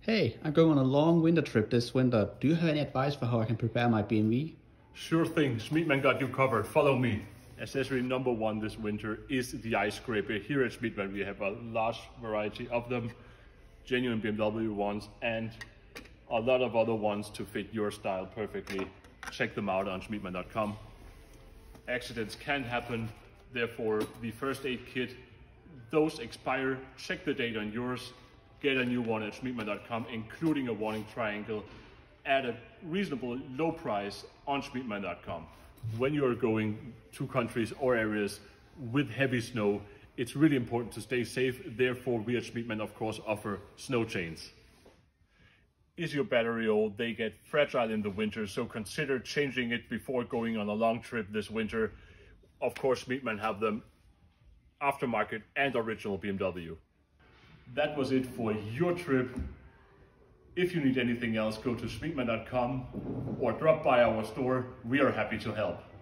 Hey, I'm going on a long winter trip this winter. Do you have any advice for how I can prepare my BMW? Sure thing, Schmiedmann got you covered. Follow me. Accessory number one this winter is the ice scraper. Here at Schmiedmann we have a large variety of them, genuine BMW ones and a lot of other ones to fit your style perfectly. Check them out on schmiedmann.com. Accidents can happen, therefore the first aid kit, those expire. Check the date on yours. Get a new one at schmiedmann.com, including a warning triangle at a reasonable low price on schmiedmann.com. When you are going to countries or areas with heavy snow, it's really important to stay safe. Therefore, we at Schmiedmann, of course, offer snow chains. Is your battery old? They get fragile in the winter, so consider changing it before going on a long trip this winter. Of course, Schmiedmann have them aftermarket and original BMW. That was it for your trip. If you need anything else, go to schmiedmann.com or drop by our store. We are happy to help.